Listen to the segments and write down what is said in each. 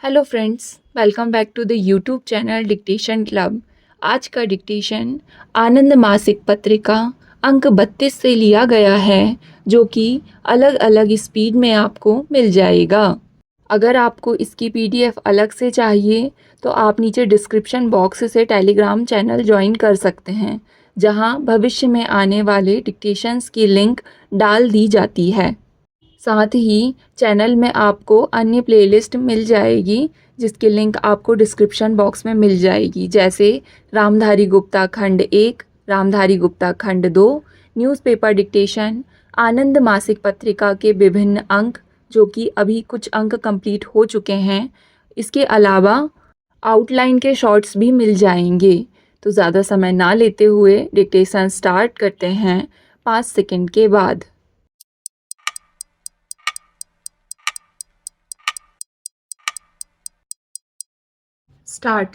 Hello friends, welcome back to the YouTube channel dictation club. आज का dictation आनंद मासिक पत्रिका अंक 32 से लिया गया है, जो कि अलग अलग स्पीड में आपको मिल जाएगा। अगर आपको इसकी पीडीएफ अलग से चाहिए तो आप नीचे डिस्क्रिप्शन बॉक्स से टेलीग्राम चैनल ज्वाइन कर सकते हैं, जहां भविष्य में आने वाले डिक्टेशंस की लिंक डाल दी जाती है। साथ ही चैनल में आपको अन्य प्लेलिस्ट मिल जाएगी, जिसकी लिंक आपको डिस्क्रिप्शन बॉक्स में मिल जाएगी, जैसे रामधारी गुप्ता खंड 1, रामधारी गुप्ता खंड 2, न्यूज़पेपर डिक्टेशन, आनंद मासिक पत्रिका के विभिन्न अंक, जो कि अभी कुछ अंक कंप्लीट हो चुके हैं। इसके अलावा आउटलाइन के शॉर्ट्स भी मिल जाएंगे। तो ज़्यादा समय ना लेते हुए डिक्टेशन स्टार्ट करते हैं 5 सेकंड के बाद। स्टार्ट।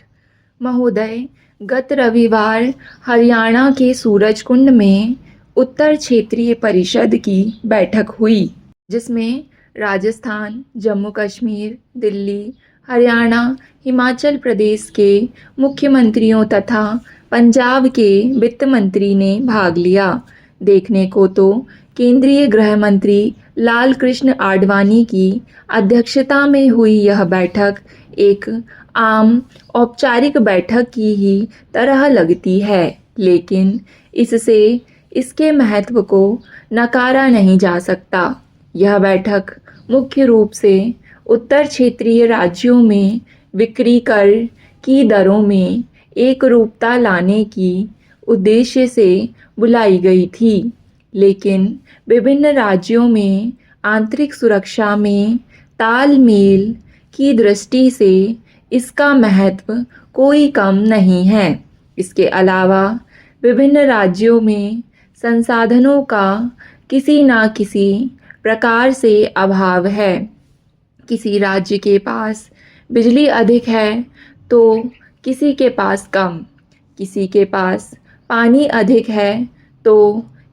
महोदय, गत रविवार हरियाणा के सूरजकुंड में उत्तर क्षेत्रीय परिषद की बैठक हुई, जिसमें राजस्थान, जम्मू कश्मीर, दिल्ली, हरियाणा, हिमाचल प्रदेश के मुख्यमंत्रियों तथा पंजाब के वित्त मंत्री ने भाग लिया। देखने को तो केंद्रीय गृह मंत्री लाल कृष्ण आडवाणी की अध्यक्षता में हुई यह बैठक एक आम औपचारिक बैठक की ही तरह लगती है, लेकिन इससे इसके महत्व को नकारा नहीं जा सकता। यह बैठक मुख्य रूप से उत्तर क्षेत्रीय राज्यों में बिक्री कर की दरों में एकरूपता लाने की उद्देश्य से बुलाई गई थी, लेकिन विभिन्न राज्यों में आंतरिक सुरक्षा में तालमेल की दृष्टि से इसका महत्व कोई कम नहीं है। इसके अलावा विभिन्न राज्यों में संसाधनों का किसी न किसी प्रकार से अभाव है। किसी राज्य के पास बिजली अधिक है तो किसी के पास कम, किसी के पास पानी अधिक है तो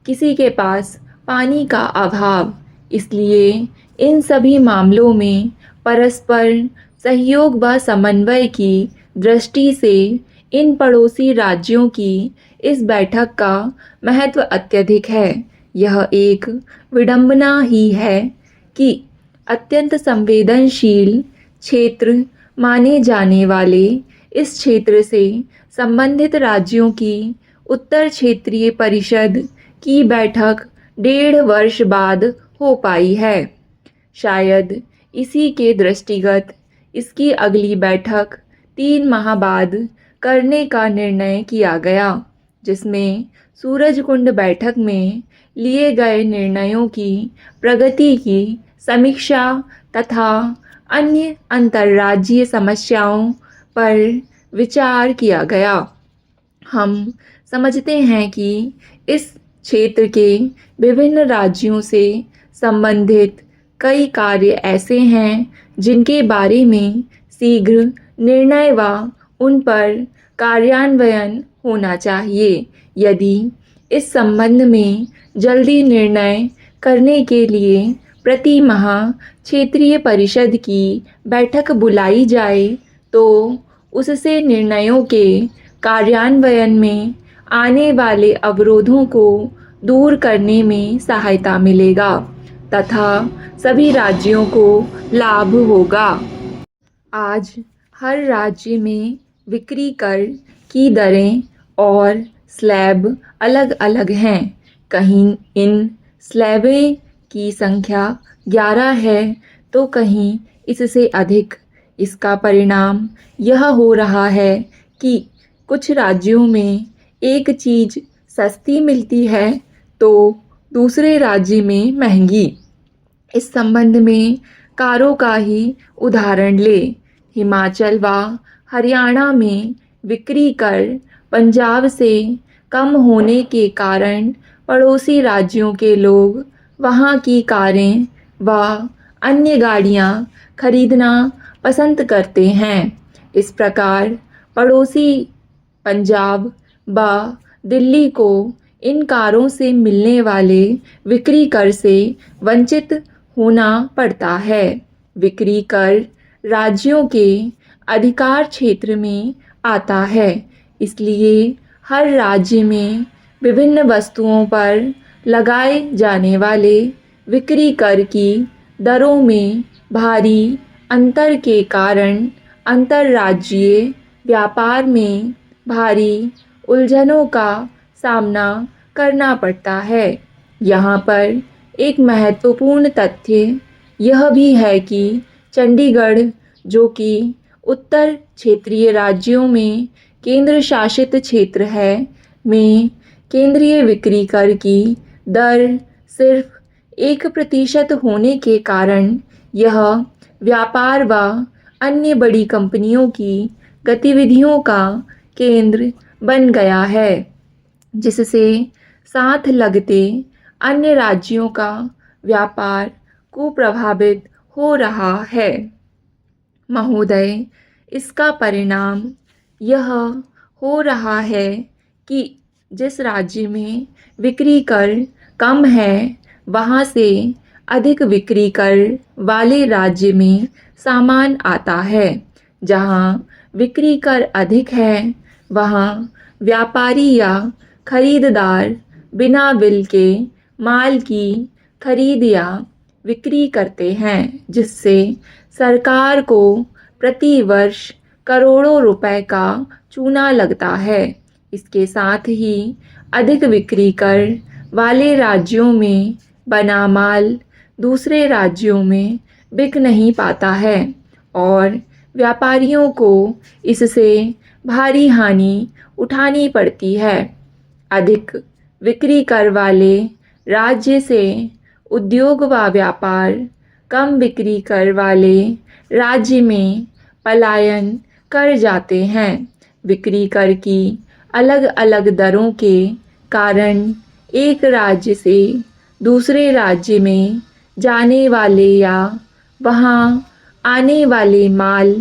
किसी के पास पानी का अभाव। इसलिए इन सभी मामलों में परस्पर सहयोग व समन्वय की दृष्टि से इन पड़ोसी राज्यों की इस बैठक का महत्व अत्यधिक है। यह एक विडंबना ही है कि अत्यंत संवेदनशील क्षेत्र माने जाने वाले इस क्षेत्र से संबंधित राज्यों की उत्तर क्षेत्रीय परिषद की बैठक 1.5 वर्ष बाद हो पाई है। शायद इसी के दृष्टिगत इसकी अगली बैठक 3 माह बाद करने का निर्णय किया गया, जिसमें सूरजकुंड बैठक में लिए गए निर्णयों की प्रगति की समीक्षा तथा अन्य अंतर्राज्यीय समस्याओं पर विचार किया गया। हम समझते हैं कि इस क्षेत्र के विभिन्न राज्यों से संबंधित कई कार्य ऐसे हैं जिनके बारे में शीघ्र निर्णय व उन पर कार्यान्वयन होना चाहिए। यदि इस संबंध में जल्दी निर्णय करने के लिए प्रति माह क्षेत्रीय परिषद की बैठक बुलाई जाए तो उससे निर्णयों के कार्यान्वयन में आने वाले अवरोधों को दूर करने में सहायता मिलेगा तथा सभी राज्यों को लाभ होगा। आज हर राज्य में बिक्री कर की दरें और स्लैब अलग अलग हैं। कहीं इन स्लैबें की संख्या 11 है तो कहीं इससे अधिक। इसका परिणाम यह हो रहा है कि कुछ राज्यों में एक चीज़ सस्ती मिलती है तो दूसरे राज्य में महंगी। इस संबंध में कारों का ही उदाहरण ले। हिमाचल व हरियाणा में बिक्री कर पंजाब से कम होने के कारण पड़ोसी राज्यों के लोग वहाँ की कारें व अन्य गाड़ियाँ खरीदना पसंद करते हैं। इस प्रकार पड़ोसी पंजाब व दिल्ली को इन कारों से मिलने वाले बिक्री कर से वंचित होना पड़ता है। बिक्री कर राज्यों के अधिकार क्षेत्र में आता है। इसलिए हर राज्य में विभिन्न वस्तुओं पर लगाए जाने वाले बिक्री कर की दरों में भारी अंतर के कारण अंतर्राज्यीय व्यापार में भारी उलझनों का सामना करना पड़ता है। यहाँ पर एक महत्वपूर्ण तथ्य यह भी है कि चंडीगढ़, जो कि उत्तर क्षेत्रीय राज्यों में केंद्र शासित क्षेत्र है, में केंद्रीय बिक्री कर की दर सिर्फ 1% होने के कारण यह व्यापार व अन्य बड़ी कंपनियों की गतिविधियों का केंद्र बन गया है, जिससे साथ लगते अन्य राज्यों का व्यापार को प्रभावित हो रहा है। महोदय, इसका परिणाम यह हो रहा है कि जिस राज्य में बिक्री कर कम है, वहाँ से अधिक बिक्री कर वाले राज्य में सामान आता है। जहाँ बिक्री कर अधिक है, वहाँ व्यापारी या खरीददार बिना बिल के माल की खरीद या बिक्री करते हैं, जिससे सरकार को प्रति वर्ष करोड़ों रुपए का चूना लगता है। इसके साथ ही अधिक बिक्री कर वाले राज्यों में बना माल दूसरे राज्यों में बिक नहीं पाता है और व्यापारियों को इससे भारी हानि उठानी पड़ती है। अधिक बिक्री कर वाले राज्य से उद्योग व व्यापार कम बिक्री कर वाले राज्य में पलायन कर जाते हैं। बिक्री कर की अलग अलग दरों के कारण एक राज्य से दूसरे राज्य में जाने वाले या वहाँ आने वाले माल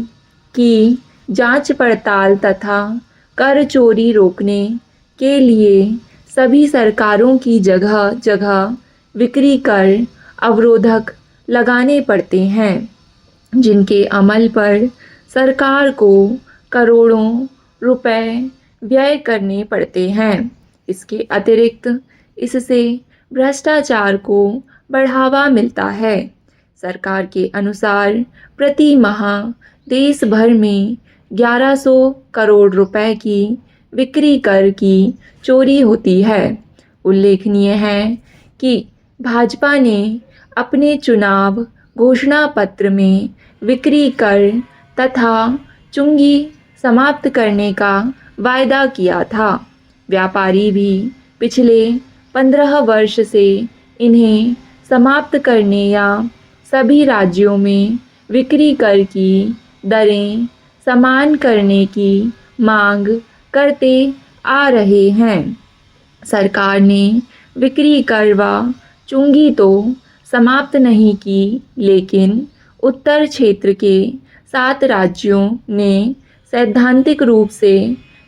की जांच पड़ताल तथा कर चोरी रोकने के लिए सभी सरकारों की जगह जगह बिक्री कर अवरोधक लगाने पड़ते हैं, जिनके अमल पर सरकार को करोड़ों रुपए व्यय करने पड़ते हैं। इसके अतिरिक्त इससे भ्रष्टाचार को बढ़ावा मिलता है। सरकार के अनुसार प्रति माह देश भर में 1100 करोड़ रुपए की बिक्री कर की चोरी होती है। उल्लेखनीय है कि भाजपा ने अपने चुनाव घोषणा पत्र में बिक्री कर तथा चुंगी समाप्त करने का वायदा किया था। व्यापारी भी पिछले 15 वर्ष से इन्हें समाप्त करने या सभी राज्यों में बिक्री कर की दरें समान करने की मांग करते आ रहे हैं। सरकार ने बिक्री कर व चुंगी तो समाप्त नहीं की, लेकिन उत्तर क्षेत्र के 7 राज्यों ने सैद्धांतिक रूप से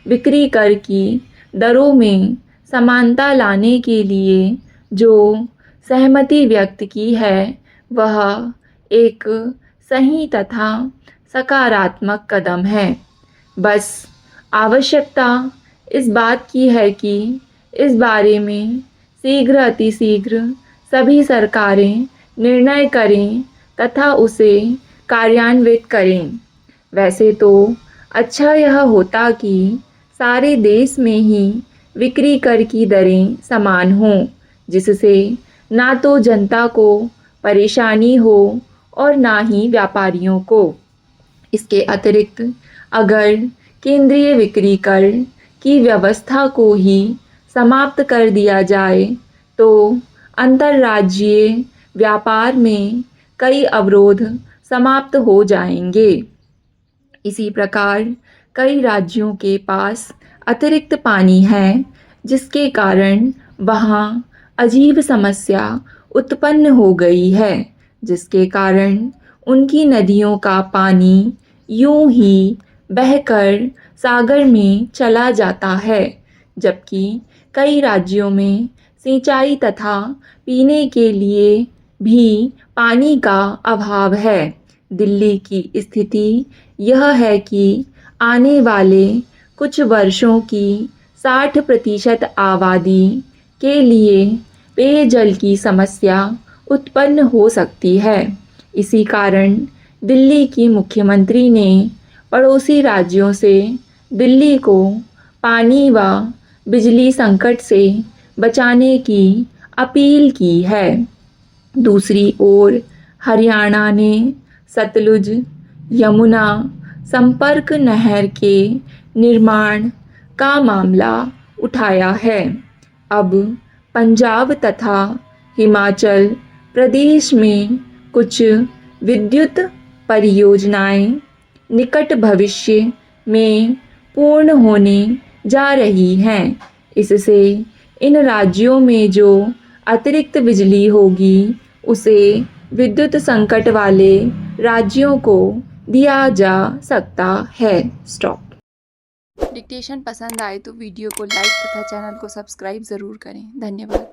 बिक्री कर की दरों में समानता लाने के लिए जो सहमति व्यक्त की है, वह एक सही तथा सकारात्मक कदम है। बस आवश्यकता इस बात की है कि इस बारे में शीघ्र अतिशीघ्र सभी सरकारें निर्णय करें तथा उसे कार्यान्वित करें। वैसे तो अच्छा यह होता कि सारे देश में ही बिक्री कर की दरें समान हों, जिससे ना तो जनता को परेशानी हो और ना ही व्यापारियों को। इसके अतिरिक्त अगर केंद्रीय बिक्री कर की व्यवस्था को ही समाप्त कर दिया जाए तो अंतर्राज्यीय व्यापार में कई अवरोध समाप्त हो जाएंगे। इसी प्रकार कई राज्यों के पास अतिरिक्त पानी है, जिसके कारण वहाँ अजीब समस्या उत्पन्न हो गई है, जिसके कारण उनकी नदियों का पानी यूं ही बहकर सागर में चला जाता है, जबकि कई राज्यों में सिंचाई तथा पीने के लिए भी पानी का अभाव है। दिल्ली की स्थिति यह है कि आने वाले कुछ वर्षों की 60% आबादी के लिए पेयजल की समस्या उत्पन्न हो सकती है। इसी कारण दिल्ली की मुख्यमंत्री ने पड़ोसी राज्यों से दिल्ली को पानी व बिजली संकट से बचाने की अपील की है। दूसरी ओर हरियाणा ने सतलुज यमुना संपर्क नहर के निर्माण का मामला उठाया है। अब पंजाब तथा हिमाचल प्रदेश में कुछ विद्युत परियोजनाएं निकट भविष्य में पूर्ण होने जा रही हैं। इससे इन राज्यों में जो अतिरिक्त बिजली होगी उसे विद्युत संकट वाले राज्यों को दिया जा सकता है। स्टॉप। डिक्टेशन पसंद आए तो वीडियो को लाइक तथा चैनल को सब्सक्राइब ज़रूर करें। धन्यवाद।